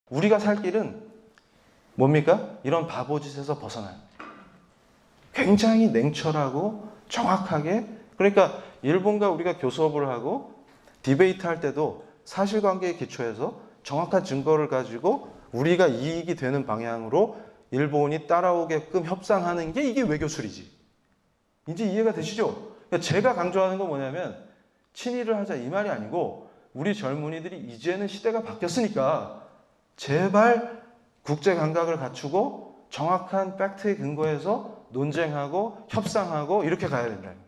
우리가 살 길은 뭡니까? 이런 바보짓에서 벗어나요. 굉장히 냉철하고 정확하게, 그러니까 일본과 우리가 교수업을 하고 디베이트 할 때도 사실관계에 기초해서 정확한 증거를 가지고 우리가 이익이 되는 방향으로 일본이 따라오게끔 협상하는 게 이게 외교술이지. 이제 이해가 되시죠? 그러니까 제가 강조하는 건 뭐냐면 친일을 하자 이 말이 아니고 우리 젊은이들이 이제는 시대가 바뀌었으니까 제발 국제 감각을 갖추고 정확한 팩트에 근거해서 논쟁하고 협상하고 이렇게 가야 된다는 겁니다.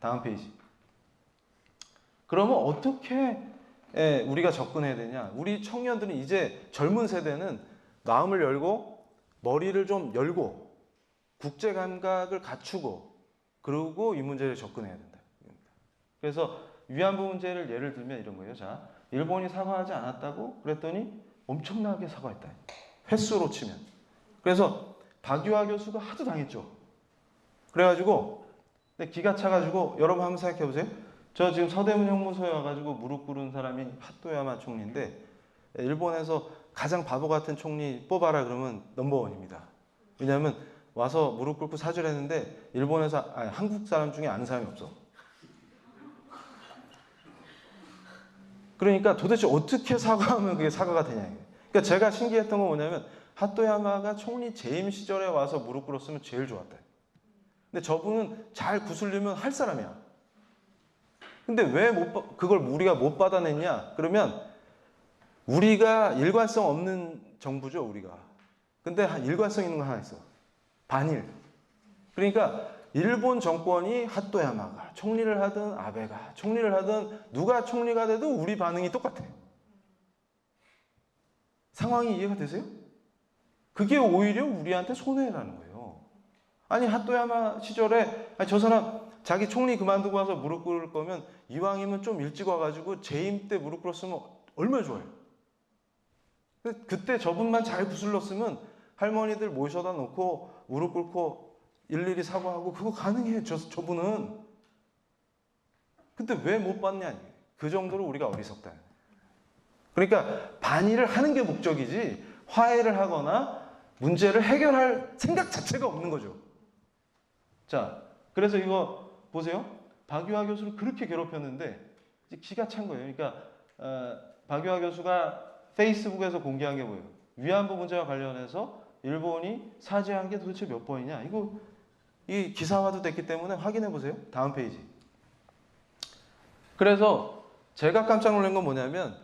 다음 페이지. 그러면 어떻게 우리가 접근해야 되냐? 우리 청년들은 이제 젊은 세대는 마음을 열고 머리를 좀 열고 국제 감각을 갖추고 그러고 이 문제를 접근해야 된다. 그래서 위안부 문제를 예를 들면 이런 거예요. 자, 일본이 사과하지 않았다고 그랬더니 엄청나게 사과했다. 횟수로 치면. 그래서 박유하 교수가 하도 당했죠. 그래가지고 기가 차가지고 여러분 한번 생각해 보세요. 저 지금 서대문 형무소에 와가지고 무릎 꿇은 사람이 하토야마 총리인데 일본에서 가장 바보 같은 총리 뽑아라 그러면 넘버원입니다. 왜냐하면 와서 무릎 꿇고 사죄를 했는데 일본에서 한국 사람 중에 아는 사람이 없어. 그러니까 도대체 어떻게 사과하면 그게 사과가 되냐. 그러니까 제가 신기했던 건 뭐냐면 하토야마가 총리 재임 시절에 와서 무릎 꿇었으면 제일 좋았다. 근데 저분은 잘 구슬리면 할 사람이야. 근데 왜 그걸 우리가 못 받아냈냐? 그러면 우리가 일관성 없는 정부죠, 우리가. 근데 일관성 있는 거 하나 있어. 반일. 그러니까 일본 정권이 하토야마가 총리를 하든 아베가 총리를 하든 누가 총리가 돼도 우리 반응이 똑같아. 상황이 이해가 되세요? 그게 오히려 우리한테 손해라는 거예요. 아니 하토야마 시절에 저 사람 자기 총리 그만두고 와서 무릎 꿇을 거면 이왕이면 좀 일찍 와가지고 재임 때 무릎 꿇었으면 얼마나 좋아요. 그때 저분만 잘 구슬렀으면 할머니들 모셔다 놓고 무릎 꿇고 일일이 사과하고 그거 가능해. 저분은. 근데 왜 못 받냐. 그 정도로 우리가 어리석다. 그러니까 반일을 하는 게 목적이지 화해를 하거나 문제를 해결할 생각 자체가 없는 거죠. 자, 그래서 이거 보세요. 박유하 교수를 그렇게 괴롭혔는데 기가 찬 거예요. 그러니까 박유하 교수가 페이스북에서 공개한 게 뭐예요? 위안부 문제와 관련해서 일본이 사죄한 게 도대체 몇 번이냐? 이거 이 기사화도 됐기 때문에 확인해 보세요. 다음 페이지. 그래서 제가 깜짝 놀란 건 뭐냐면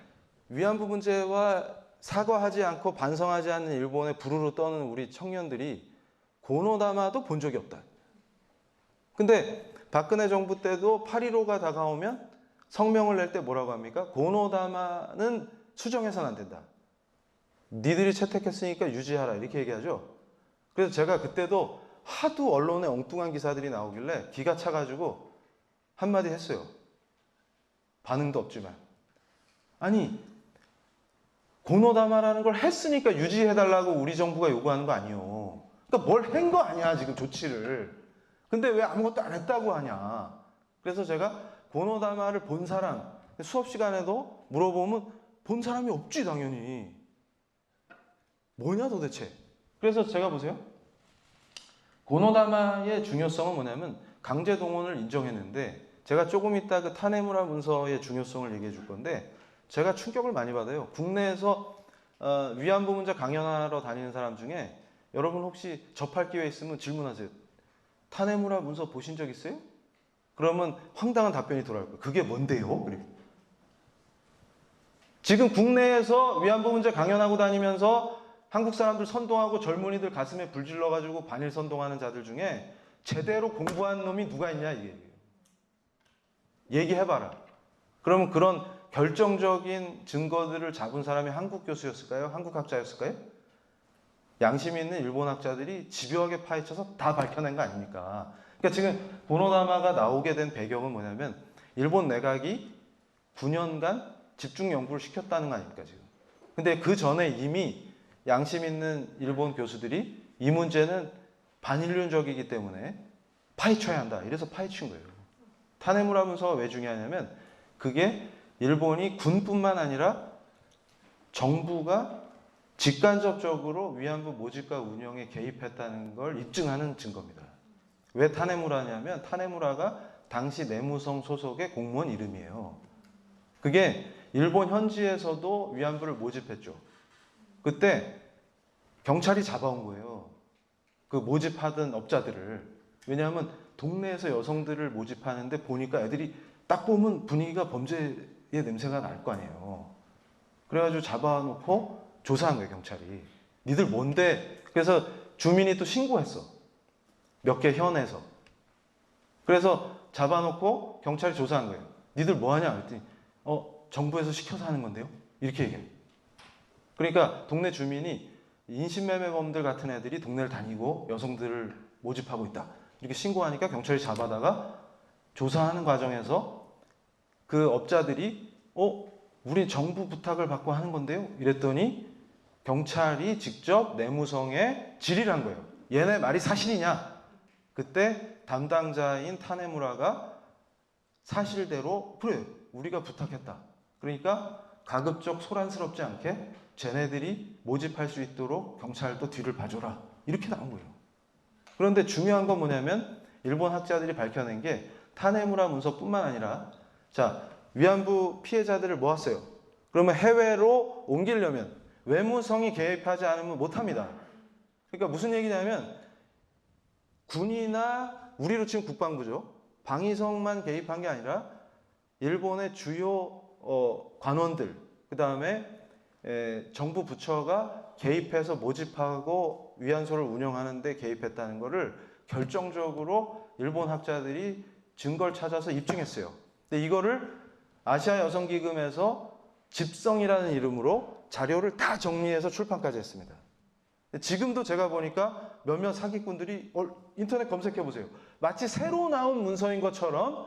위안부 문제와 사과하지 않고 반성하지 않는 일본에 부르르 떠는 우리 청년들이 고노다마도 본 적이 없다. 근데 박근혜 정부 때도 8.15가 다가오면 성명을 낼 때 뭐라고 합니까? 고노다마는 수정해서는 안 된다. 니들이 채택했으니까 유지하라 이렇게 얘기하죠. 그래서 제가 그때도 하도 언론에 엉뚱한 기사들이 나오길래 기가 차가지고 한마디 했어요. 반응도 없지만. 아니 고노다마라는 걸 했으니까 유지해달라고 우리 정부가 요구하는 거 아니에요. 그러니까 뭘 한 거 아니야 지금 조치를. 근데 왜 아무것도 안 했다고 하냐. 그래서 제가 고노다마를 본 사람 수업 시간에도 물어보면 본 사람이 없지 당연히. 뭐냐 도대체. 그래서 제가 보세요. 고노다마의 중요성은 뭐냐면 강제동원을 인정했는데 제가 조금 이따 그 타네무라 문서의 중요성을 얘기해 줄 건데 제가 충격을 많이 받아요. 국내에서 위안부 문제 강연하러 다니는 사람 중에 여러분 혹시 접할 기회 있으면 질문하세요. 타네무라 문서 보신 적 있어요? 그러면 황당한 답변이 돌아올 거예요. 그게 뭔데요? 그래. 지금 국내에서 위안부 문제 강연하고 다니면서 한국 사람들 선동하고 젊은이들 가슴에 불 질러가지고 반일 선동하는 자들 중에 제대로 공부한 놈이 누가 있냐 이게. 얘기해봐라. 그러면 그런 결정적인 증거들을 잡은 사람이 한국 교수였을까요? 한국 학자였을까요? 양심 있는 일본 학자들이 집요하게 파헤쳐서 다 밝혀낸 거 아닙니까? 그러니까 지금 고노다마가 나오게 된 배경은 뭐냐면 일본 내각이 9년간 집중 연구를 시켰다는 거 아닙니까 지금. 근데 그 전에 이미 양심 있는 일본 교수들이 이 문제는 반인륜적이기 때문에 파헤쳐야 한다. 이래서 파헤친 거예요. 타네무라 문서가 왜 중요하냐면 그게 일본이 군뿐만 아니라 정부가 직간접적으로 위안부 모집과 운영에 개입했다는 걸 입증하는 증거입니다. 왜 타네무라냐면 타네무라가 당시 내무성 소속의 공무원 이름이에요. 그게 일본 현지에서도 위안부를 모집했죠. 그때 경찰이 잡아온 거예요. 그 모집하던 업자들을. 왜냐하면 동네에서 여성들을 모집하는데 보니까 애들이 딱 보면 분위기가 범죄의 냄새가 날 거 아니에요. 그래가지고 잡아놓고 조사한 거예요, 경찰이. 니들 뭔데? 그래서 주민이 또 신고했어. 몇 개 현에서. 그래서 잡아놓고 경찰이 조사한 거예요. 니들 뭐하냐? 그랬더니 정부에서 시켜서 하는 건데요? 이렇게 얘기해요. 그러니까 동네 주민이 인신매매범들 같은 애들이 동네를 다니고 여성들을 모집하고 있다. 이렇게 신고하니까 경찰이 잡아다가 조사하는 과정에서 그 업자들이 우리 정부 부탁을 받고 하는 건데요? 이랬더니 경찰이 직접 내무성에 질의를 한 거예요. 얘네 말이 사실이냐? 그때 담당자인 타네무라가 사실대로 그래 우리가 부탁했다. 그러니까 가급적 소란스럽지 않게 쟤네들이 모집할 수 있도록 경찰도 뒤를 봐줘라. 이렇게 나온 거예요. 그런데 중요한 건 뭐냐면 일본 학자들이 밝혀낸 게 타네무라 문서뿐만 아니라 자 위안부 피해자들을 모았어요. 그러면 해외로 옮기려면 외무성이 개입하지 않으면 못합니다. 그러니까 무슨 얘기냐면 군이나 우리로 치면 국방부죠. 방위성만 개입한 게 아니라 일본의 주요 관원들 그 다음에 정부 부처가 개입해서 모집하고 위안소를 운영하는 데 개입했다는 것을 결정적으로 일본 학자들이 증거를 찾아서 입증했어요. 근데 이거를 아시아 여성기금에서 집성이라는 이름으로 자료를 다 정리해서 출판까지 했습니다. 지금도 제가 보니까 몇몇 사기꾼들이 인터넷 검색해 보세요. 마치 새로 나온 문서인 것처럼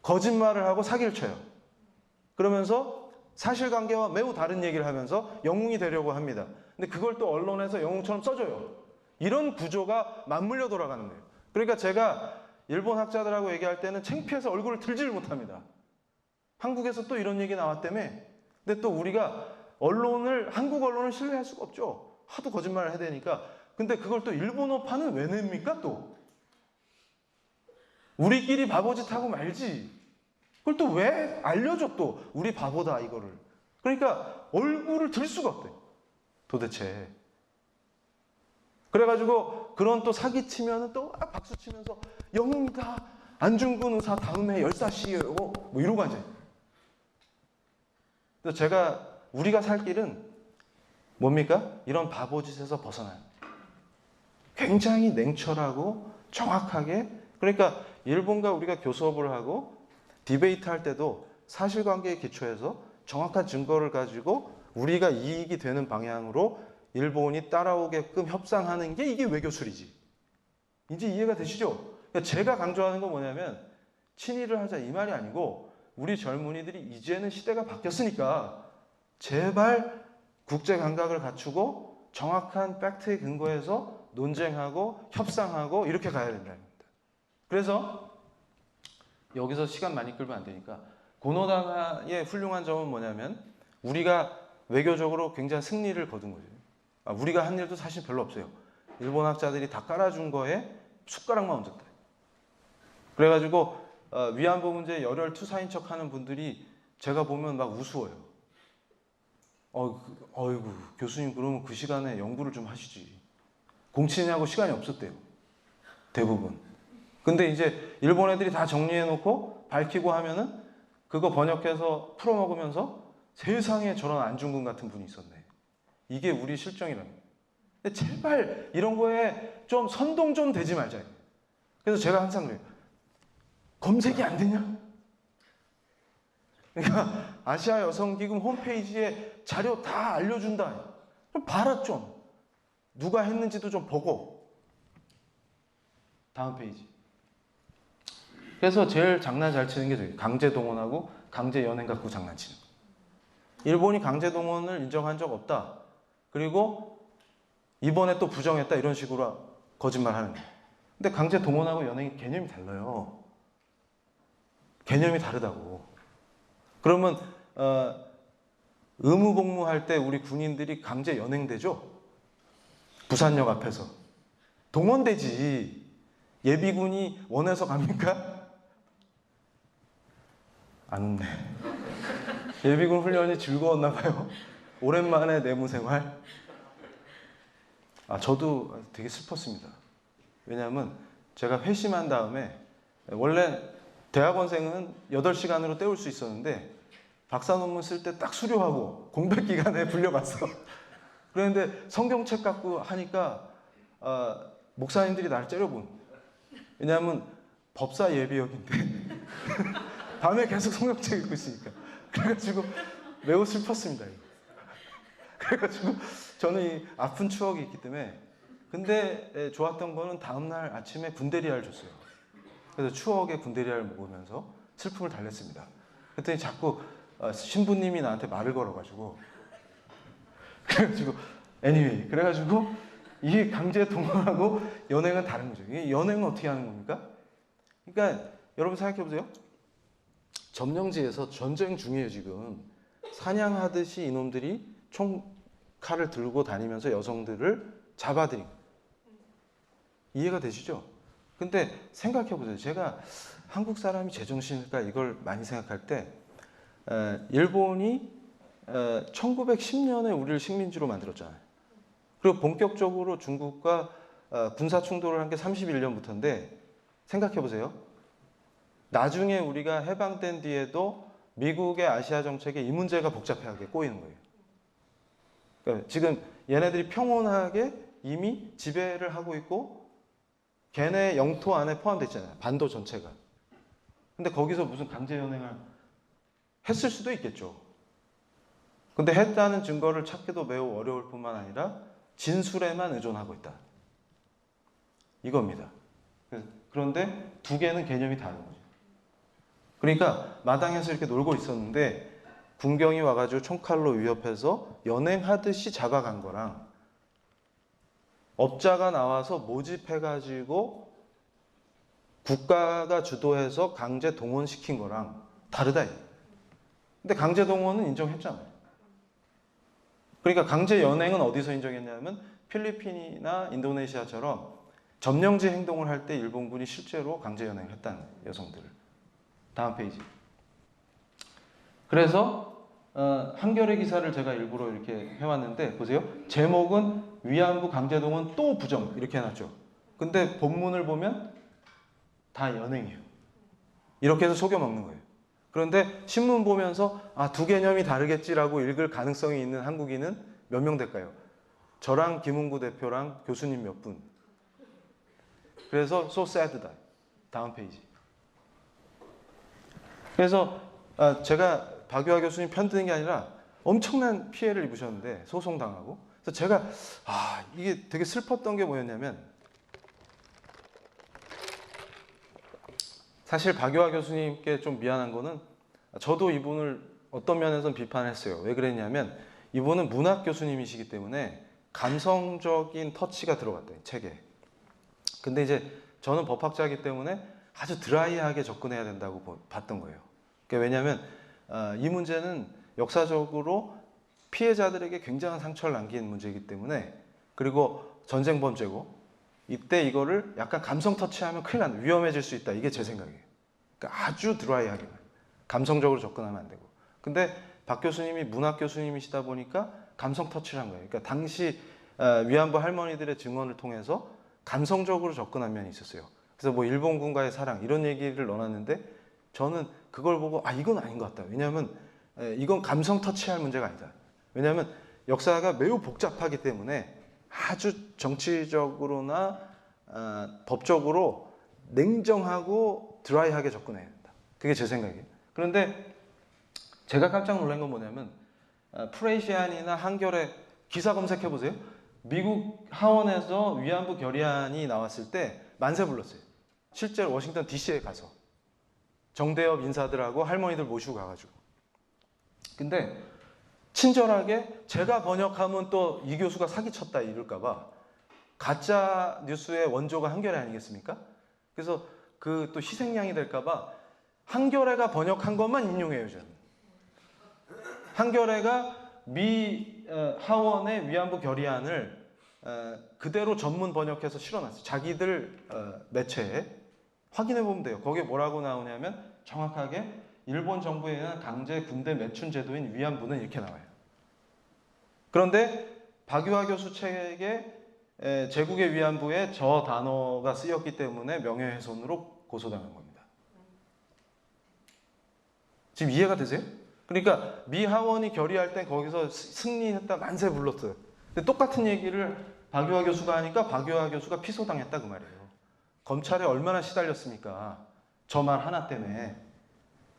거짓말을 하고 사기를 쳐요. 그러면서 사실관계와 매우 다른 얘기를 하면서 영웅이 되려고 합니다. 근데 그걸 또 언론에서 영웅처럼 써줘요. 이런 구조가 맞물려 돌아가는 거예요. 그러니까 제가 일본 학자들하고 얘기할 때는 창피해서 얼굴을 들지를 못합니다. 한국에서 또 이런 얘기 나왔다며. 근데 또 우리가 한국 언론을 신뢰할 수가 없죠. 하도 거짓말을 해야 되니까. 근데 그걸 또 일본어판은 왜 냅니까 또? 우리끼리 바보짓 하고 말지. 그걸 또 왜 알려줘 또. 우리 바보다 이거를. 그러니까 얼굴을 들 수가 없대. 도대체. 그래가지고 그런 또 사기치면 또 박수 치면서 영웅이다. 안중근 의사 다음에 열사시예요. 뭐 이러고 앉아요. 그래서 우리가 살 길은 뭡니까? 이런 바보짓에서 벗어나요. 굉장히 냉철하고 정확하게 그러니까 일본과 우리가 교수업을 하고 디베이트 할 때도 사실관계에 기초해서 정확한 증거를 가지고 우리가 이익이 되는 방향으로 일본이 따라오게끔 협상하는 게 이게 외교술이지. 이제 이해가 되시죠? 그러니까 제가 강조하는 건 뭐냐면 친일을 하자 이 말이 아니고 우리 젊은이들이 이제는 시대가 바뀌었으니까 제발 국제 감각을 갖추고 정확한 팩트에 근거해서 논쟁하고 협상하고 이렇게 가야 된다는 겁니다. 그래서 여기서 시간 많이 끌면 안 되니까 고노다마의 훌륭한 점은 뭐냐면 우리가 외교적으로 굉장히 승리를 거둔 거죠. 우리가 한 일도 사실 별로 없어요. 일본 학자들이 다 깔아준 거에 숟가락만 얹었다. 그래가지고 위안부 문제에 열혈 투사인 척하는 분들이 제가 보면 막 우스워요. 어이구 교수님 그러면 그 시간에 연구를 좀 하시지. 공치느냐고 시간이 없었대요. 대부분. 근데 이제 일본 애들이 다 정리해놓고 밝히고 하면은 그거 번역해서 풀어먹으면서 세상에 저런 안중근 같은 분이 있었네. 이게 우리 실정이라는 거예요. 근데 제발 이런 거에 좀 선동 좀 되지 말자. 그래서 제가 항상 그래요. 검색이 안 되냐? 그러니까 아시아 여성기금 홈페이지에 자료 다 알려준다. 좀 봐라 좀. 누가 했는지도 좀 보고. 다음 페이지. 그래서 제일 장난 잘 치는 게 저기 강제 동원하고 강제 연행 갖고 장난치는 거. 일본이 강제 동원을 인정한 적 없다. 그리고 이번에 또 부정했다. 이런 식으로 거짓말하는 거예요. 근데 강제 동원하고 연행이 개념이 달라요. 개념이 다르다고. 그러면 의무 복무할 때 우리 군인들이 강제 연행되죠? 부산역 앞에서. 동원되지. 예비군이 원해서 갑니까? 안 웃네. 예비군 훈련이 즐거웠나 봐요. 오랜만에 내무 생활. 저도 되게 슬펐습니다. 왜냐하면 제가 회심한 다음에 원래 대학원생은 8시간으로 때울 수 있었는데 박사 논문 쓸 때 딱 수료하고 공백 기간에 불려갔어. 그런데 성경책 갖고 하니까 목사님들이 나를 째려본. 왜냐하면 법사 예비역인데 밤에 계속 성경책 읽고 있으니까. 그래가지고 매우 슬펐습니다. 그래가지고 저는 이 아픈 추억이 있기 때문에. 근데 좋았던 거는 다음날 아침에 군대리알 줬어요. 그래서 추억의 군대리알 먹으면서 슬픔을 달랬습니다. 그랬더니 자꾸 신부님이 나한테 말을 걸어가지고 anyway, 그래가지고 이게 강제 동원하고 연행은 다른 거죠. 이게 연행은 어떻게 하는 겁니까? 그러니까 여러분 생각해보세요. 점령지에서 전쟁 중이에요. 지금 사냥하듯이 이놈들이 총칼을 들고 다니면서 여성들을 잡아들인. 이해가 되시죠? 근데 생각해보세요. 제가 한국 사람이 제정신일까 이걸 많이 생각할 때 일본이 1910년에 우리를 식민지로 만들었잖아요. 그리고 본격적으로 중국과 군사 충돌을 한 게 31년부터인데 생각해보세요. 나중에 우리가 해방된 뒤에도 미국의 아시아 정책에 이 문제가 복잡하게 꼬이는 거예요. 그러니까 지금 얘네들이 평온하게 이미 지배를 하고 있고 걔네 영토 안에 포함되어 있잖아요. 반도 전체가. 근데 거기서 무슨 강제 연행을 했을 수도 있겠죠. 근데 했다는 증거를 찾기도 매우 어려울 뿐만 아니라 진술에만 의존하고 있다. 이겁니다. 그런데 두 개는 개념이 다른 거죠. 그러니까 마당에서 이렇게 놀고 있었는데 군경이 와가지고 총칼로 위협해서 연행하듯이 잡아간 거랑 업자가 나와서 모집해가지고 국가가 주도해서 강제 동원시킨 거랑 다르다. 근데 강제 동원은 인정했잖아요. 그러니까 강제 연행은 어디서 인정했냐면 필리핀이나 인도네시아처럼 점령지 행동을 할 때 일본군이 실제로 강제 연행을 했다는 거예요. 여성들을. 다음 페이지. 그래서 한겨레 기사를 제가 일부러 이렇게 해왔는데 보세요. 제목은 위안부 강제동원 또 부정 이렇게 해놨죠. 근데 본문을 보면 다 연행이에요. 이렇게 해서 속여먹는 거예요. 그런데 신문 보면서 두 개념이 다르겠지라고 읽을 가능성이 있는 한국인은 몇 명 될까요? 저랑 김은구 대표랑 교수님 몇 분. 그래서 so sad다. 다음 페이지. 그래서 제가 박유하 교수님 편드는 게 아니라 엄청난 피해를 입으셨는데 소송당하고. 그래서 제가 이게 되게 슬펐던 게 뭐였냐면 사실 박유하 교수님께 좀 미안한 거는 저도 이분을 어떤 면에서는 비판했어요. 왜 그랬냐면 이분은 문학 교수님이시기 때문에 감성적인 터치가 들어갔대요. 책에. 근데 이제 저는 법학자이기 때문에 아주 드라이하게 접근해야 된다고 봤던 거예요. 그러니까 왜냐하면 이 문제는 역사적으로 피해자들에게 굉장한 상처를 남긴 문제이기 때문에 그리고 전쟁 범죄고 이때 이거를 약간 감성 터치하면 큰일 난다. 위험해질 수 있다. 이게 제 생각이에요. 그러니까 아주 드라이하게 감성적으로 접근하면 안 되고. 근데 박 교수님이 문학 교수님이시다 보니까 감성 터치를 한 거예요. 그러니까 당시 위안부 할머니들의 증언을 통해서 감성적으로 접근한 면이 있었어요. 그래서 뭐 일본군과의 사랑 이런 얘기를 넣어놨는데 저는 그걸 보고 이건 아닌 것 같다. 왜냐하면 이건 감성 터치할 문제가 아니다. 왜냐하면 역사가 매우 복잡하기 때문에 아주 정치적으로나 법적으로 냉정하고 드라이하게 접근해야 된다. 그게 제 생각이에요. 그런데 제가 깜짝 놀란 건 뭐냐면 프레시안이나 한겨레 기사 검색해 보세요. 미국 하원에서 위안부 결의안이 나왔을 때 만세 불렀어요. 실제로 워싱턴 DC에 가서 정대협 인사들하고 할머니들 모시고 가가지고. 근데 친절하게 제가 번역하면 또 이 교수가 사기쳤다 이럴까봐 가짜 뉴스의 원조가 한겨레 아니겠습니까? 그래서 그 또 희생양이 될까봐 한겨레가 번역한 것만 인용해요, 저는. 한겨레가 미 하원의 위안부 결의안을 그대로 전문 번역해서 실어놨어요. 자기들 매체에 확인해 보면 돼요. 거기에 뭐라고 나오냐면 정확하게 일본 정부에 의한 강제 군대 매춘 제도인 위안부는 이렇게 나와요. 그런데 박유하 교수 책에 제국의 위안부에 저 단어가 쓰였기 때문에 명예훼손으로 고소당한 겁니다. 지금 이해가 되세요? 그러니까 미 하원이 결의할 땐 거기서 승리했다 만세 불렀어요. 근데 똑같은 얘기를 박유하 교수가 하니까 박유하 교수가 피소당했다 그 말이에요. 검찰에 얼마나 시달렸습니까? 저 말 하나 때문에.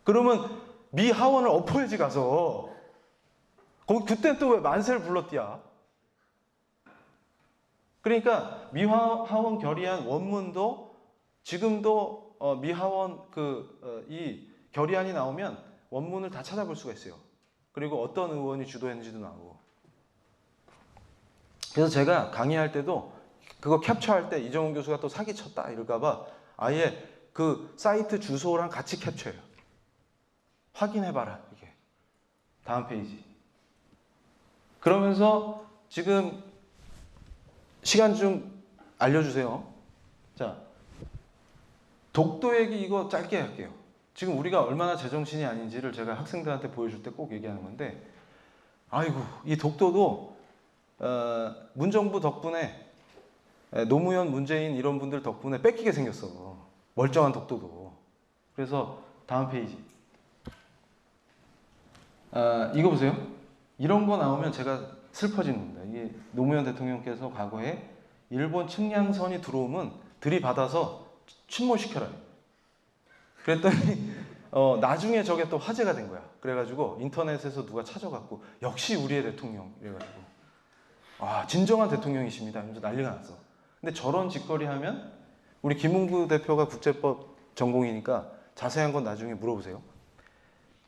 그러면 미 하원을 엎어야지 가서. 거기 그때 또 왜 만세를 불렀디야? 그러니까 미 하원 결의안 원문도 지금도 미 하원 이 결의안이 나오면 원문을 다 찾아볼 수가 있어요. 그리고 어떤 의원이 주도했는지도 나오고. 그래서 제가 강의할 때도 그거 캡처할 때 이정훈 교수가 또 사기쳤다 이럴까봐 아예 그 사이트 주소랑 같이 캡처해요. 확인해봐라 이게. 다음 페이지. 그러면서 지금 시간 좀 알려주세요. 자, 독도 얘기 이거 짧게 할게요. 지금 우리가 얼마나 제정신이 아닌지를 제가 학생들한테 보여줄 때 꼭 얘기하는 건데, 아이고 이 독도도 문정부 덕분에 노무현, 문재인 이런 분들 덕분에 뺏기게 생겼어. 멀쩡한 독도도. 그래서 다음 페이지. 이거 보세요. 이런 거 나오면 제가 슬퍼지는 겁니다. 이게 노무현 대통령께서 과거에 일본 측량선이 들어오면 들이받아서 침몰시켜라. 그랬더니 나중에 저게 또 화제가 된 거야. 그래가지고 인터넷에서 누가 찾아갖고 역시 우리의 대통령 이래가지고 진정한 대통령이십니다. 이러면서 난리가 났어. 근데 저런 짓거리 하면 우리 김웅구 대표가 국제법 전공이니까 자세한 건 나중에 물어보세요.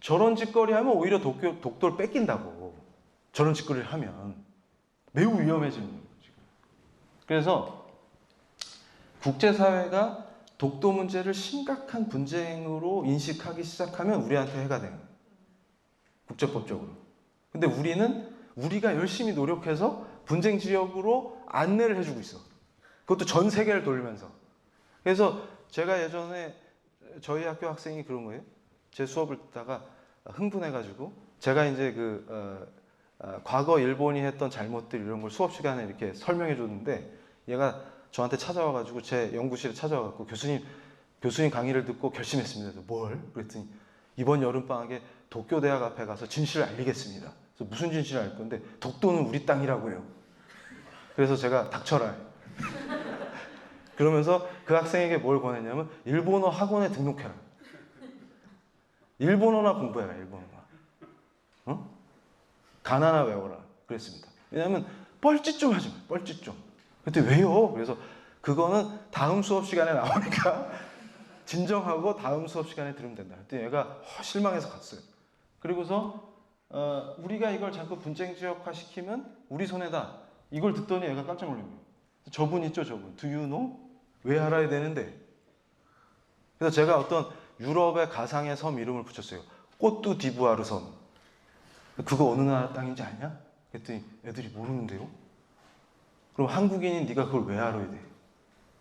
저런 짓거리 하면 오히려 독도를 뺏긴다고. 저런 짓거리를 하면 매우 위험해지는 거예요. 지금. 그래서 국제사회가 독도 문제를 심각한 분쟁으로 인식하기 시작하면 우리한테 해가 돼요. 국제법적으로. 근데 우리가 열심히 노력해서 분쟁 지역으로 안내를 해주고 있어. 그것도 전 세계를 돌면서. 그래서 제가 예전에 저희 학교 학생이 그런 거예요. 제 수업을 듣다가 흥분해가지고 제가 이제 과거 일본이 했던 잘못들 이런 걸 수업 시간에 이렇게 설명해 줬는데 얘가 저한테 찾아와가지고 제 연구실에 찾아와갖고 교수님 강의를 듣고 결심했습니다. 그래서 뭘? 그랬더니 이번 여름방학에 도쿄대학 앞에 가서 진실을 알리겠습니다. 그래서 무슨 진실을 알 건데 독도는 우리 땅이라고요. 그래서 제가 닥쳐라. 그러면서 그 학생에게 뭘 권했냐면 일본어 학원에 등록해라. 일본어나 공부해라. 일본어나. 가나나 외워라. 그랬습니다. 왜냐하면 뻘짓 좀 하지 마. 뻘짓 좀. 그때 왜요? 그래서 그거는 다음 수업 시간에 나오니까 진정하고 다음 수업 시간에 들으면 된다. 그때 얘가 실망해서 갔어요. 그리고서 우리가 이걸 자꾸 분쟁 지역화 시키면 우리 손해다. 이걸 듣더니 얘가 깜짝 놀란 거예요. 저분 있죠, 저분. Do you know? 왜 알아야 되는데? 그래서 제가 어떤 유럽의 가상의 섬 이름을 붙였어요. 꼬뚜 디부아르 섬. 그거 어느 나라 땅인지 아냐? 그랬더니 애들이 모르는데요? 그럼 한국인인 네가 그걸 왜 알아야 돼?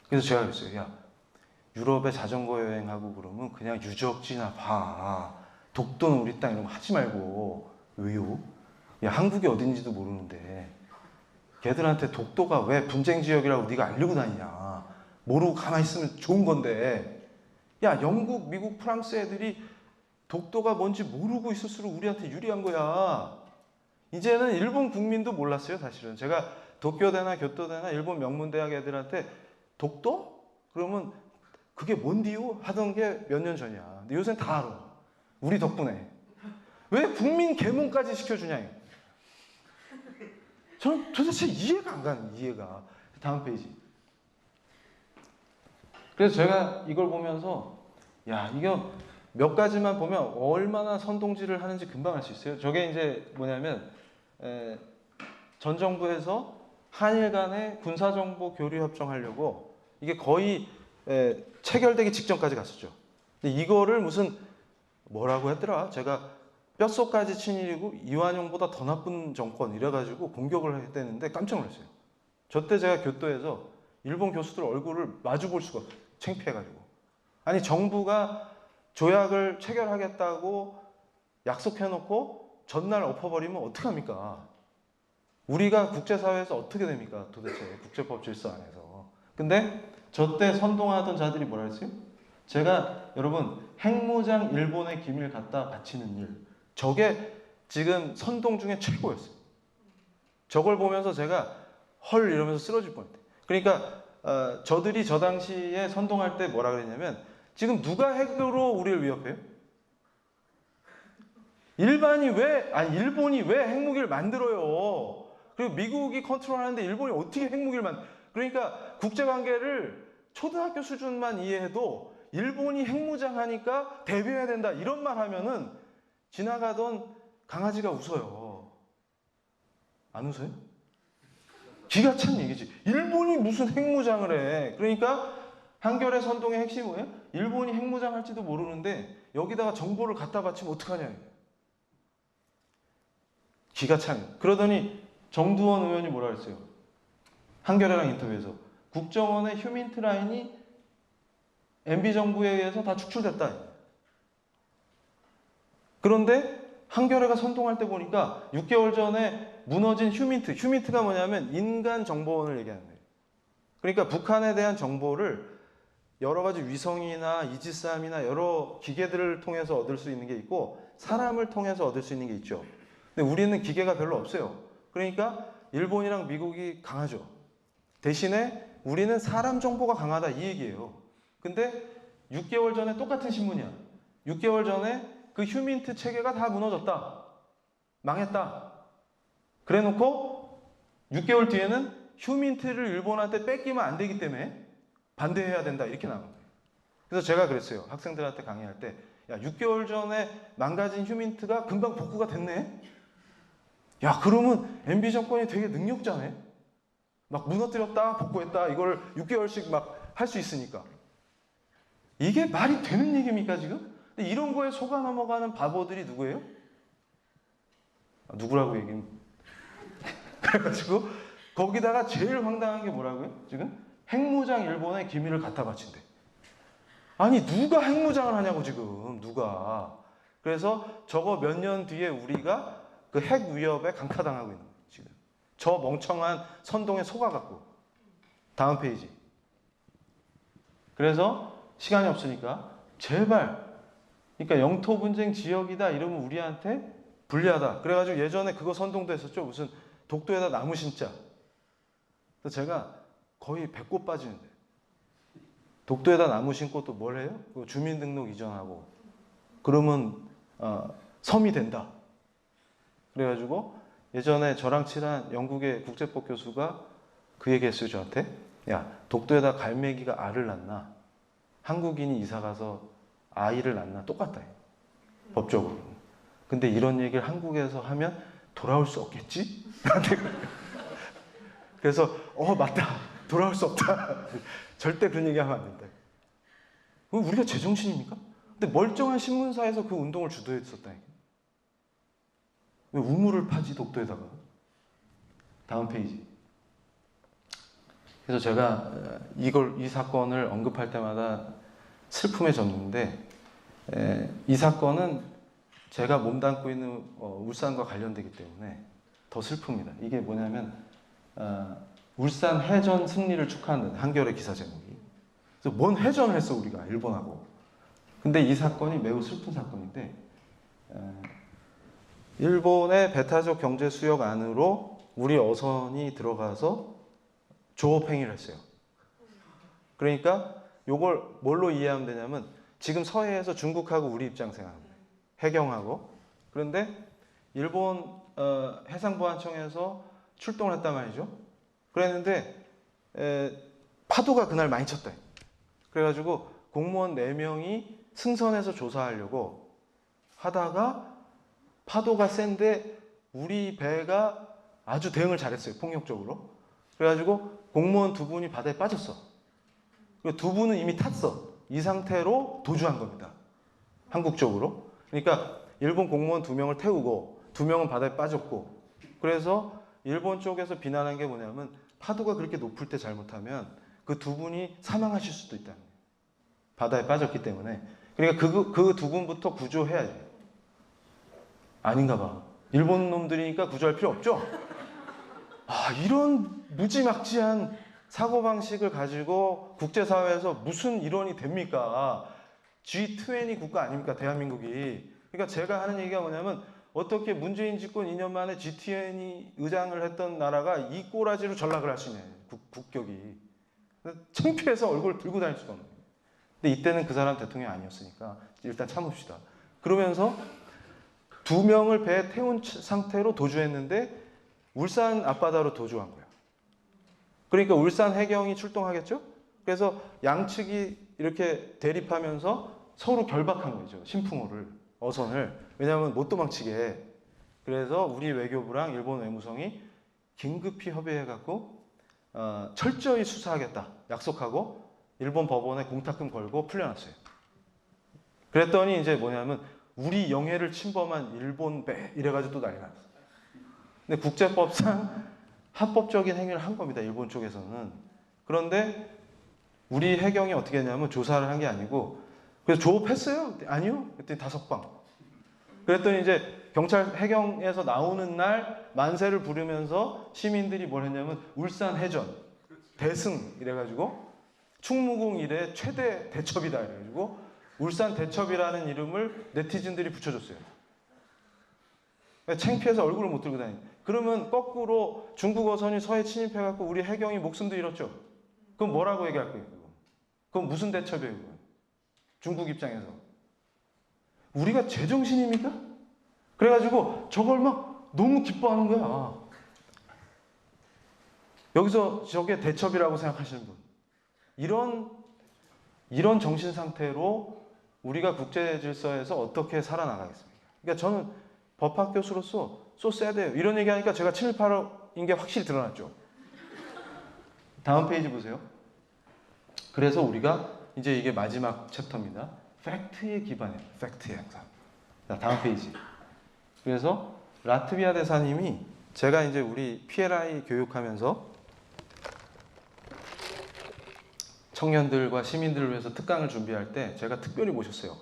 그래서 제가 그랬어요. 야, 유럽에 자전거 여행하고 그러면 그냥 유적지나 봐. 독도는 우리 땅 이런 거 하지 말고. 왜요? 야, 한국이 어딘지도 모르는데 걔들한테 독도가 왜 분쟁 지역이라고 네가 알리고 다니냐. 모르고 가만히 있으면 좋은 건데. 야, 영국, 미국, 프랑스 애들이 독도가 뭔지 모르고 있을수록 우리한테 유리한 거야. 이제는 일본 국민도 몰랐어요, 사실은. 제가 도쿄대나 교토대나 일본 명문대학 애들한테 독도? 그러면 그게 뭔디요? 하던 게 몇 년 전이야. 근데 요새는 다 알아. 우리 덕분에. 왜 국민 계몽까지 시켜주냐. 저는 도대체 이해가 안 가는, 이해가. 다음 페이지. 그래서 제가 이걸 보면서 야, 이거 몇 가지만 보면 얼마나 선동질을 하는지 금방 알 수 있어요. 저게 이제 뭐냐면 전 정부에서 한일 간의 군사정보 교류 협정하려고 이게 거의 체결되기 직전까지 갔었죠. 근데 이거를 무슨 뭐라고 했더라? 제가 뼛속까지 친일이고 이완용보다 더 나쁜 정권 이래가지고 공격을 했다는데 깜짝 놀랐어요. 저 때 제가 교토에서 일본 교수들 얼굴을 마주 볼 수가 없어요. 창피해가지고. 아니 정부가 조약을 체결하겠다고 약속해놓고 전날 엎어버리면 어떡합니까? 우리가 국제사회에서 어떻게 됩니까? 도대체 국제법 질서 안에서. 근데 저 때 선동하던 자들이 뭐라 했어요? 제가 여러분 핵무장 일본의 기밀 갖다 바치는 일, 저게 지금 선동 중에 최고였어요. 저걸 보면서 제가 헐 이러면서 쓰러질 뻔했대요. 그러니까 저들이 저 당시에 선동할 때 뭐라 그랬냐면 지금 누가 핵으로 우리를 위협해요? 일본이 왜 핵무기를 만들어요? 그리고 미국이 컨트롤하는데 일본이 어떻게 핵무기를 그러니까 국제관계를 초등학교 수준만 이해해도 일본이 핵무장하니까 대비해야 된다 이런 말 하면은 지나가던 강아지가 웃어요. 안 웃어요? 기가 찬 얘기지. 일본이 무슨 핵무장을 해. 그러니까 한겨레 선동의 핵심이 뭐예요? 일본이 핵무장할지도 모르는데 여기다가 정보를 갖다 바치면 어떡하냐. 기가 찬. 그러더니 정두원 의원이 뭐라 그랬어요? 한겨레랑 인터뷰에서 국정원의 휴민트 라인이 MB정부에 의해서 다 축출됐다. 그런데 한겨레가 선동할 때 보니까 6개월 전에 무너진 휴민트가 뭐냐면 인간정보원을 얘기하는 거예요. 그러니까 북한에 대한 정보를 여러 가지 위성이나 이지스함이나 여러 기계들을 통해서 얻을 수 있는 게 있고 사람을 통해서 얻을 수 있는 게 있죠. 근데 우리는 기계가 별로 없어요. 그러니까 일본이랑 미국이 강하죠. 대신에 우리는 사람 정보가 강하다 이 얘기예요. 근데 6개월 전에 똑같은 신문이야. 6개월 전에 그 휴민트 체계가 다 무너졌다. 망했다. 그래 놓고 6개월 뒤에는 휴민트를 일본한테 뺏기면 안 되기 때문에 반대해야 된다. 이렇게 나온 거예요. 그래서 제가 그랬어요. 학생들한테 강의할 때. 야, 6개월 전에 망가진 휴민트가 금방 복구가 됐네? 야, 그러면 MB 정권이 되게 능력자네? 막 무너뜨렸다, 복구했다, 이걸 6개월씩 막 할 수 있으니까. 이게 말이 되는 얘기입니까, 지금? 근데 이런 거에 속아 넘어가는 바보들이 누구예요? 누구라고 얘기하면. 그래가지고, 거기다가 제일 황당한 게 뭐라고요? 지금? 핵무장 일본의 기밀을 갖다 바친대. 아니, 누가 핵무장을 하냐고, 지금. 누가. 그래서 저거 몇 년 뒤에 우리가 그 핵 위협에 강타당하고 있는 거예요, 지금. 저 멍청한 선동에 속아갖고. 다음 페이지. 그래서 시간이 없으니까 제발, 그러니까 영토 분쟁 지역이다 이러면 우리한테 불리하다. 그래가지고 예전에 그거 선동도 했었죠. 무슨 독도에다 나무 심자. 그래서 제가 거의 배꼽 빠지는데. 독도에다 나무 심고 또 뭘 해요? 주민등록 이전하고. 그러면 섬이 된다. 그래가지고 예전에 저랑 친한 영국의 국제법 교수가 그 얘기 했어요, 저한테. 야, 독도에다 갈매기가 알을 낳나? 한국인이 이사가서 아이를 낳나? 똑같다. 법적으로. 근데 이런 얘기를 한국에서 하면 돌아올 수 없겠지? 그래서, 맞다. 돌아올 수 없다. 절대 그런 얘기 하면 안 된다. 우리가 제정신입니까? 근데 멀쩡한 신문사에서 그 운동을 주도했었다니까. 왜 우물을 파지, 독도에다가? 다음 페이지. 그래서 제가 이 사건을 언급할 때마다 슬픔에 젖는데, 이 사건은 제가 몸담고 있는 울산과 관련되기 때문에 더 슬픕니다. 이게 뭐냐면, 울산 해전 승리를 축하하는 한겨레 기사 제목이. 그래서 뭔 해전을 했어, 우리가, 일본하고. 근데 이 사건이 매우 슬픈 사건인데, 일본의 배타적 경제 수역 안으로 우리 어선이 들어가서 조업행위를 했어요. 그러니까 이걸 뭘로 이해하면 되냐면 지금 서해에서 중국하고 우리 입장 생각합니다. 해경하고. 그런데 일본 해상보안청에서 출동을 했단 말이죠. 그랬는데 파도가 그날 많이 쳤대. 그래가지고 공무원 4명이 승선해서 조사하려고 하다가 파도가 센데 우리 배가 아주 대응을 잘했어요. 폭력적으로. 그래가지고 공무원 2분이 바다에 빠졌어. 그리고 2분은 이미 탔어. 이 상태로 도주한 겁니다. 한국 쪽으로. 그러니까 일본 공무원 2명을 태우고 2명은 바다에 빠졌고, 그래서 일본 쪽에서 비난한 게 뭐냐면 파도가 그렇게 높을 때 잘못하면 그 2분이 사망하실 수도 있다는 거예요. 바다에 빠졌기 때문에. 그러니까 그 2분부터 구조해야지. 아닌가 봐. 일본 놈들이니까 구조할 필요 없죠? 이런 무지막지한 사고방식을 가지고 국제사회에서 무슨 일원이 됩니까? G20 국가 아닙니까? 대한민국이. 그러니까 제가 하는 얘기가 뭐냐면 어떻게 문재인 집권 2년 만에 G20 의장을 했던 나라가 이 꼬라지로 전락을 할 수 있냐, 국격이. 창피해서 얼굴을 들고 다닐 수가 없는 거예요. 근데 이때는 그 사람 대통령이 아니었으니까 일단 참읍시다. 그러면서 2명을 배에 태운 상태로 도주했는데 울산 앞바다로 도주한 거예요. 그러니까 울산 해경이 출동하겠죠? 그래서 양측이 이렇게 대립하면서 서로 결박한 거죠. 신풍호를, 어선을. 왜냐하면 못 도망치게. 그래서 우리 외교부랑 일본 외무성이 긴급히 협의해갖고 철저히 수사하겠다 약속하고 일본 법원에 공탁금 걸고 풀려났어요. 그랬더니 이제 뭐냐면 우리 영해를 침범한 일본 배 이래가지고 또 난리 났어요. 근데 국제법상 합법적인 행위를 한 겁니다. 일본 쪽에서는. 그런데 우리 해경이 어떻게 했냐면 조사를 한 게 아니고 그래서 조업했어요. 아니요. 그랬더니 5방. 그랬더니 이제 경찰 해경에서 나오는 날 만세를 부르면서 시민들이 뭘 했냐면 울산 해전 대승 이래가지고 충무공 이래 최대 대첩이다 이래가지고 울산 대첩이라는 이름을 네티즌들이 붙여줬어요. 창피해서 얼굴을 못 들고 다니는. 그러면 거꾸로 중국 어선이 서해 침입해갖고 우리 해경이 목숨도 잃었죠. 그럼 뭐라고 얘기할 거예요? 그건 무슨 대첩이에요? 중국 입장에서. 우리가 제정신입니까? 그래가지고 저걸 막 너무 기뻐하는 거야. 여기서 저게 대첩이라고 생각하시는 분. 이런 정신 상태로 우리가 국제 질서에서 어떻게 살아나가겠습니까? 그러니까 저는 법학 교수로서 쎄돼요. 이런 얘기하니까 제가 7, 8억인 게 확실히 드러났죠. 다음 페이지 보세요. 그래서 우리가 이제 이게 마지막 챕터입니다. 팩트에 기반해요. 팩트의 항상. 자, 다음 페이지. 그래서 라트비아 대사님이 제가 이제 우리 PLI 교육하면서 청년들과 시민들을 위해서 특강을 준비할 때 제가 특별히 모셨어요.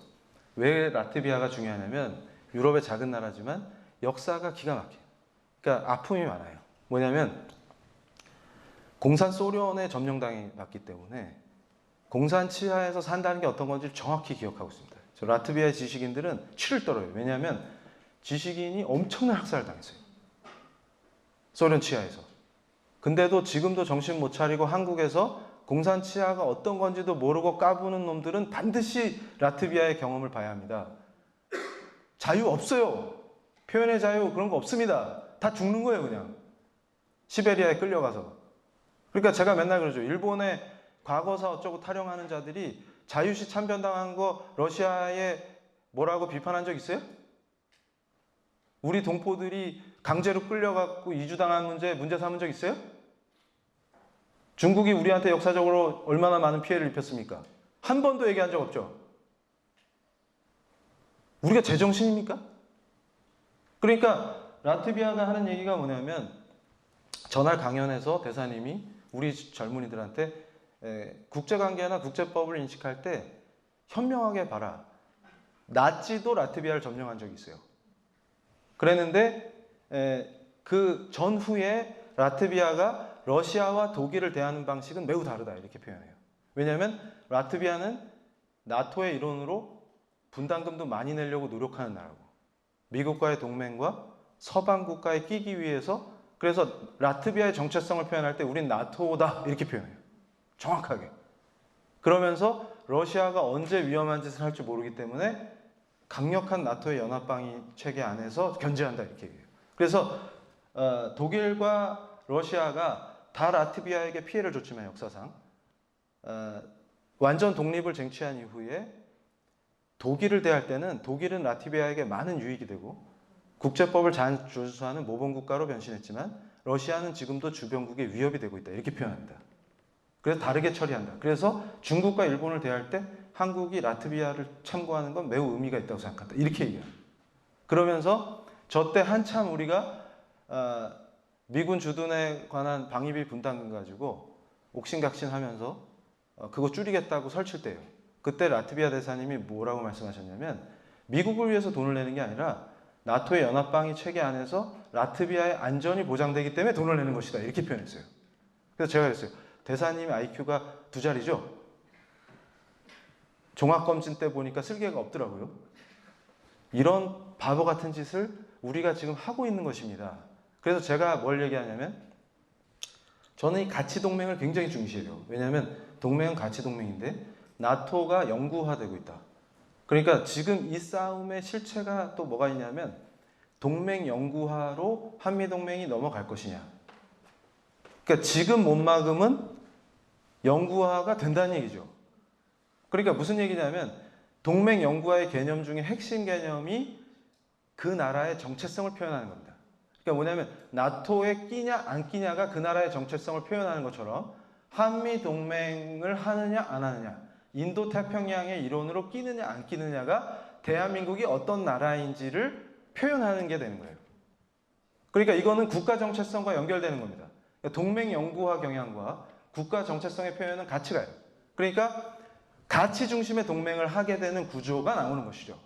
왜 라트비아가 중요하냐면 유럽의 작은 나라지만 역사가 기가 막혀요. 그러니까 아픔이 많아요. 뭐냐면 공산 소련에 점령당했기 때문에 공산 치하에서 산다는 게 어떤 건지 정확히 기억하고 있습니다. 저 라트비아의 지식인들은 치를 떨어요. 왜냐하면 지식인이 엄청난 학살을 당했어요. 소련 치하에서. 근데도 지금도 정신 못 차리고 한국에서 공산 치하가 어떤 건지도 모르고 까부는 놈들은 반드시 라트비아의 경험을 봐야 합니다. 자유 없어요. 표현의 자유 그런 거 없습니다. 다 죽는 거예요 그냥. 시베리아에 끌려가서. 그러니까 제가 맨날 그러죠. 일본의 과거사 어쩌고 타령하는 자들이 자유시 참변당한 거 러시아에 뭐라고 비판한 적 있어요? 우리 동포들이 강제로 끌려가고 이주당한 문제 삼은 적 있어요? 중국이 우리한테 역사적으로 얼마나 많은 피해를 입혔습니까? 한 번도 얘기한 적 없죠. 우리가 제정신입니까? 그러니까 라트비아가 하는 얘기가 뭐냐면 전날 강연에서 대사님이 우리 젊은이들한테 국제관계나 국제법을 인식할 때 현명하게 봐라. 나치도 라트비아를 점령한 적이 있어요. 그랬는데 그 전후에 라트비아가 러시아와 독일을 대하는 방식은 매우 다르다 이렇게 표현해요. 왜냐하면 라트비아는 나토의 일원으로 분담금도 많이 내려고 노력하는 나라고 미국과의 동맹과 서방 국가에 끼기 위해서 그래서 라트비아의 정체성을 표현할 때 우린 나토다 이렇게 표현해요. 정확하게. 그러면서 러시아가 언제 위험한 짓을 할지 모르기 때문에 강력한 나토의 연합방위 체계 안에서 견제한다 이렇게 얘기해요. 그래서 독일과 러시아가 다 라트비아에게 피해를 줬지만 역사상 완전 독립을 쟁취한 이후에 독일을 대할 때는 독일은 라트비아에게 많은 유익이 되고 국제법을 잘 준수하는 모범국가로 변신했지만 러시아는 지금도 주변국의 위협이 되고 있다. 이렇게 표현합니다. 그래서 다르게 처리한다. 그래서 중국과 일본을 대할 때 한국이 라트비아를 참고하는 건 매우 의미가 있다고 생각한다. 이렇게 얘기합니다. 그러면서 저 때 한참 우리가 미군 주둔에 관한 방위비 분담금 가지고 옥신각신하면서 그거 줄이겠다고 설칠 때예요. 그때 라트비아 대사님이 뭐라고 말씀하셨냐면 미국을 위해서 돈을 내는 게 아니라 나토의 연합방위 체계 안에서 라트비아의 안전이 보장되기 때문에 돈을 내는 것이다. 이렇게 표현했어요. 그래서 제가 그랬어요. 대사님의 IQ가 2자리죠? 종합검진 때 보니까 쓸개가 없더라고요. 이런 바보 같은 짓을 우리가 지금 하고 있는 것입니다. 그래서 제가 뭘 얘기하냐면 저는 이 가치 동맹을 굉장히 중시해요. 왜냐하면 동맹은 가치 동맹인데 나토가 영구화되고 있다. 그러니까 지금 이 싸움의 실체가 또 뭐가 있냐면 동맹 영구화로 한미동맹이 넘어갈 것이냐. 그러니까 지금 못 막으면 영구화가 된다는 얘기죠. 그러니까 무슨 얘기냐면 동맹 영구화의 개념 중에 핵심 개념이 그 나라의 정체성을 표현하는 겁니다. 그러니까 뭐냐면 나토에 끼냐 안 끼냐가 그 나라의 정체성을 표현하는 것처럼 한미동맹을 하느냐 안 하느냐, 인도태평양의 일원으로 끼느냐 안 끼느냐가 대한민국이 어떤 나라인지를 표현하는 게 되는 거예요. 그러니까 이거는 국가 정체성과 연결되는 겁니다. 그러니까 동맹 영구화 경향과 국가 정체성의 표현은 같이 가요. 그러니까 가치 중심의 동맹을 하게 되는 구조가 나오는 것이죠.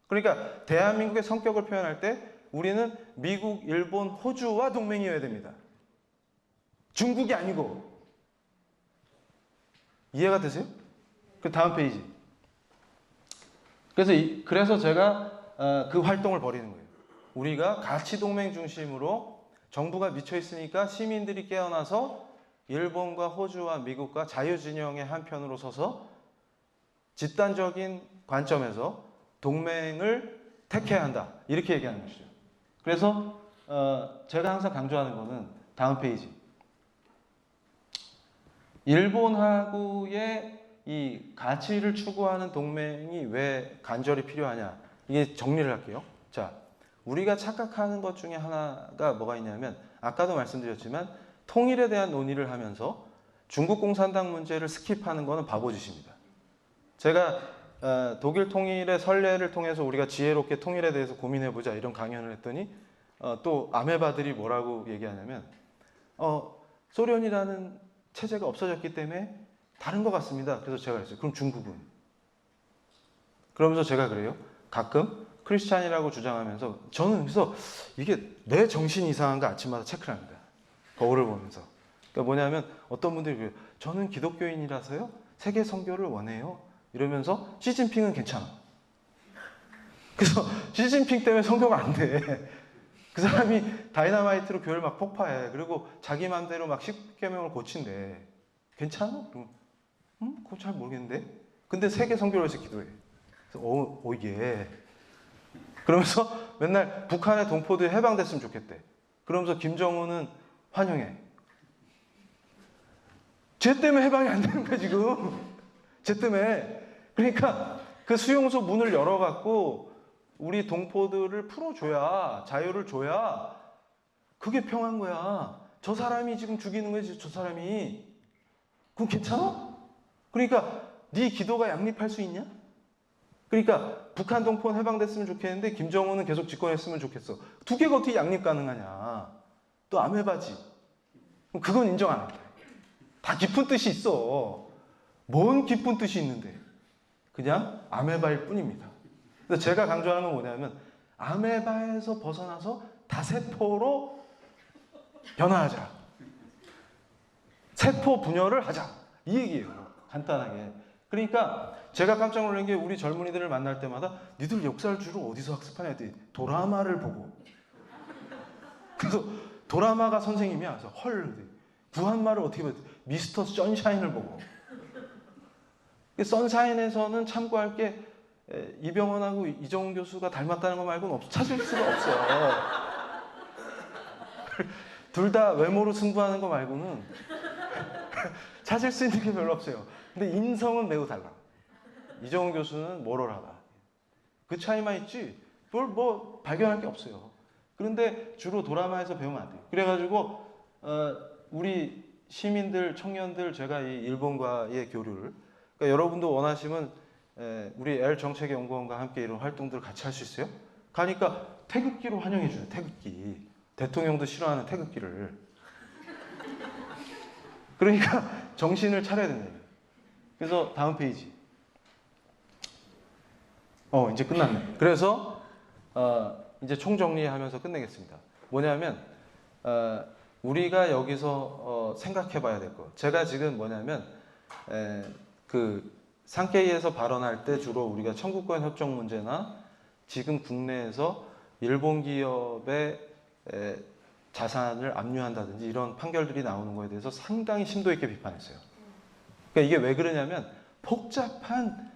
그러니까 대한민국의 성격을 표현할 때 우리는 미국, 일본, 호주와 동맹이어야 됩니다. 중국이 아니고. 이해가 되세요? 그 다음 페이지. 그래서 제가 그 활동을 벌이는 거예요. 우리가 가치 동맹 중심으로 정부가 미쳐 있으니까 시민들이 깨어나서 일본과 호주와 미국과 자유진영의 한편으로 서서 집단적인 관점에서 동맹을 택해야 한다. 이렇게 얘기하는 것이죠. 그래서 제가 항상 강조하는 거는 다음 페이지. 일본하고의 이 가치를 추구하는 동맹이 왜 간절히 필요하냐. 이게 정리를 할게요. 자, 우리가 착각하는 것 중에 하나가 뭐가 있냐면 아까도 말씀드렸지만 통일에 대한 논의를 하면서 중국 공산당 문제를 스킵하는 거는 바보짓입니다. 제가 독일 통일의 선례를 통해서 우리가 지혜롭게 통일에 대해서 고민해보자 이런 강연을 했더니 또 아메바들이 뭐라고 얘기하냐면 소련이라는 체제가 없어졌기 때문에 다른 것 같습니다. 그래서 제가 그랬어요. 그럼 중국은? 그러면서 제가 그래요. 가끔 크리스찬이라고 주장하면서 저는 그래서 이게 내 정신이 이상한가 아침마다 체크를 합니다. 거울을 보면서. 그러니까 뭐냐면 어떤 분들이 그래요. 저는 기독교인이라서요. 세계 선교를 원해요. 이러면서 시진핑은 괜찮아. 그래서 시진핑 때문에 선교가 안 돼. 그 사람이 다이너마이트로 교회를 막 폭파해. 그리고 자기 맘대로 막 10계명을 고친대. 괜찮아? 그거 잘 모르겠는데. 근데 세계 선교를 위해서 기도해. 그래서 예. 그러면서 맨날 북한의 동포들이 해방됐으면 좋겠대. 그러면서 김정은은 환영해. 쟤 때문에 해방이 안 되는 거야 지금. 쟤 때문에. 그러니까 그 수용소 문을 열어갖고 우리 동포들을 풀어줘야, 자유를 줘야 그게 평화인 거야. 저 사람이 지금 죽이는 거지, 저 사람이. 그럼 괜찮아? 그러니까 네 기도가 양립할 수 있냐? 그러니까 북한 동포는 해방됐으면 좋겠는데 김정은은 계속 집권했으면 좋겠어. 두 개가 어떻게 양립 가능하냐? 또 아메바지. 그건 인정 안 한다. 다 깊은 뜻이 있어. 뭔 깊은 뜻이 있는데. 그냥 아메바일 뿐입니다. 그래서 제가 강조하는 건 뭐냐면 아메바에서 벗어나서 다세포로 변화하자. 세포 분열을 하자. 이 얘기예요. 간단하게. 그러니까 제가 깜짝 놀란 게 우리 젊은이들을 만날 때마다 니들 역사를 주로 어디서 학습하냐 했더니 도라마를 보고. 그래서 도라마가 선생님이야. 그래서 헐. 구한말을 어떻게 봤지? 미스터 선샤인을 보고. 선샤인에서는 참고할 게 이병헌하고 이정훈 교수가 닮았다는 거 말고는 찾을 수가 없어. 둘 다 외모로 승부하는 거 말고는 찾을 수 있는 게 별로 없어요. 근데 인성은 매우 달라. 이정훈 교수는 모럴하다. 그 차이만 있지 뭘 발견할 게 없어요. 그런데 주로 드라마에서 배우면 안 돼요. 그래가지고 우리 시민들, 청년들 제가 이 일본과의 교류를 그러니까 여러분도 원하시면 우리 L 정책연구원과 함께 이런 활동들을 같이 할 수 있어요? 가니까 태극기로 환영해 줘요. 태극기. 대통령도 싫어하는 태극기를. 그러니까 정신을 차려야 된다. 그래서 다음 페이지. 이제 끝났네. 그래서 이제 총정리하면서 끝내겠습니다. 뭐냐면 우리가 여기서 생각해 봐야 될 거. 제가 지금 뭐냐면 그 상케이에서 발언할 때 주로 우리가 청구권 협정 문제나 지금 국내에서 일본 기업의 자산을 압류한다든지 이런 판결들이 나오는 거에 대해서 상당히 심도 있게 비판했어요. 그러니까 이게 왜 그러냐면 복잡한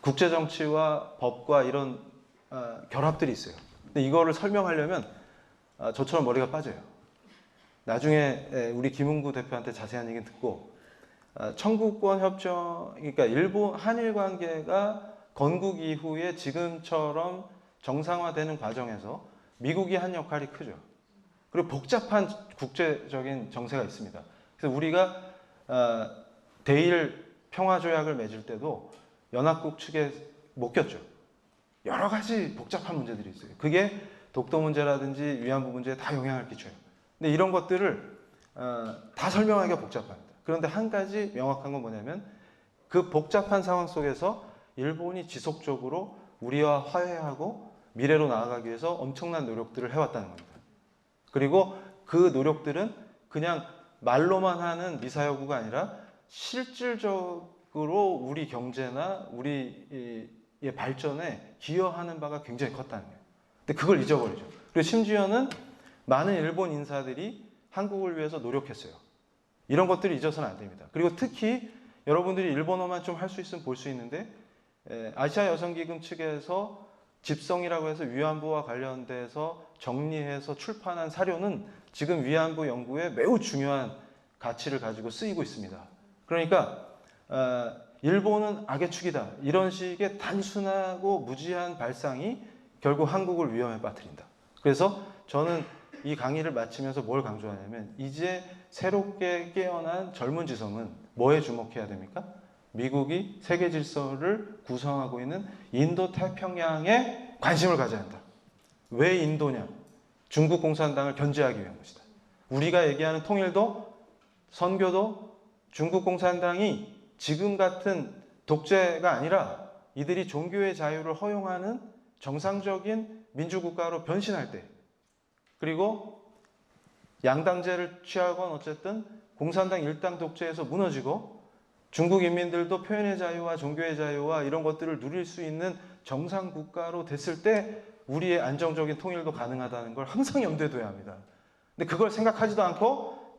국제 정치와 법과 이런 결합들이 있어요. 근데 이거를 설명하려면 저처럼 머리가 빠져요. 나중에 우리 김은구 대표한테 자세한 얘기는 듣고 청구권 협정, 그러니까 일본 한일 관계가 건국 이후에 지금처럼 정상화되는 과정에서 미국이 한 역할이 크죠. 그리고 복잡한 국제적인 정세가 있습니다. 그래서 우리가 대일 평화조약을 맺을 때도 연합국 측에 못 꼈죠. 여러 가지 복잡한 문제들이 있어요. 그게 독도 문제라든지 위안부 문제에 다 영향을 끼쳐요. 근데 이런 것들을 다 설명하기가 복잡합니다. 그런데 한 가지 명확한 건 뭐냐면 그 복잡한 상황 속에서 일본이 지속적으로 우리와 화해하고 미래로 나아가기 위해서 엄청난 노력들을 해왔다는 겁니다. 그리고 그 노력들은 그냥 말로만 하는 미사여구가 아니라 실질적으로 우리 경제나 우리의 발전에 기여하는 바가 굉장히 컸다는 거예요. 근데 그걸 잊어버리죠. 그리고 심지어는 많은 일본 인사들이 한국을 위해서 노력했어요. 이런 것들을 잊어서는 안 됩니다. 그리고 특히 여러분들이 일본어만 좀 할 수 있으면 볼 수 있는데 아시아 여성기금 측에서 집성이라고 해서 위안부와 관련돼서 정리해서 출판한 사료는 지금 위안부 연구에 매우 중요한 가치를 가지고 쓰이고 있습니다. 그러니까 일본은 악의 축이다. 이런 식의 단순하고 무지한 발상이 결국 한국을 위험에 빠뜨린다. 그래서 저는 이 강의를 마치면서 뭘 강조하냐면 이제 새롭게 깨어난 젊은 지성은 뭐에 주목해야 됩니까? 미국이 세계 질서를 구성하고 있는 인도 태평양에 관심을 가져야 한다. 왜 인도냐? 중국 공산당을 견제하기 위한 것이다. 우리가 얘기하는 통일도 선교도 중국 공산당이 지금 같은 독재가 아니라 이들이 종교의 자유를 허용하는 정상적인 민주국가로 변신할 때, 그리고 양당제를 취하건 어쨌든 공산당 일당 독재에서 무너지고 중국 인민들도 표현의 자유와 종교의 자유와 이런 것들을 누릴 수 있는 정상 국가로 됐을 때 우리의 안정적인 통일도 가능하다는 걸 항상 염두에 둬야 합니다. 근데 그걸 생각하지도 않고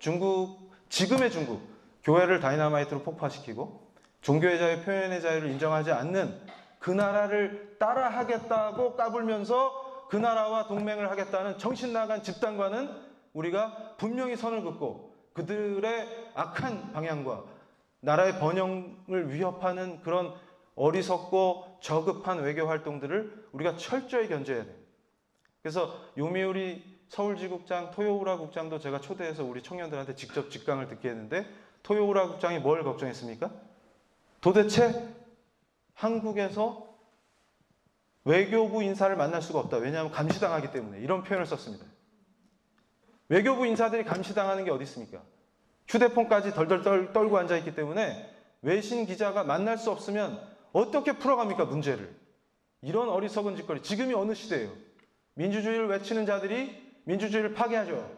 지금의 중국, 교회를 다이너마이트로 폭파시키고 종교의 자유, 표현의 자유를 인정하지 않는 그 나라를 따라하겠다고 까불면서 그 나라와 동맹을 하겠다는 정신 나간 집단과는 우리가 분명히 선을 긋고 그들의 악한 방향과 나라의 번영을 위협하는 그런 어리석고 저급한 외교 활동들을 우리가 철저히 견제해야 돼요. 그래서 요미우리 서울지국장 토요우라 국장도 제가 초대해서 우리 청년들한테 직접 직강을 듣게 했는데 토요우라 국장이 뭘 걱정했습니까? 도대체 한국에서 외교부 인사를 만날 수가 없다. 왜냐하면 감시당하기 때문에 이런 표현을 썼습니다. 외교부 인사들이 감시당하는 게 어디 있습니까? 휴대폰까지 덜덜 떨고 앉아있기 때문에 외신 기자가 만날 수 없으면 어떻게 풀어갑니까? 문제를. 이런 어리석은 짓거리. 지금이 어느 시대예요? 민주주의를 외치는 자들이 민주주의를 파괴하죠.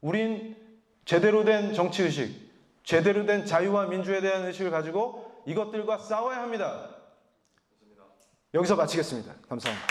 우린 제대로 된 정치의식, 제대로 된 자유와 민주에 대한 의식을 가지고 이것들과 싸워야 합니다. 여기서 마치겠습니다. 감사합니다.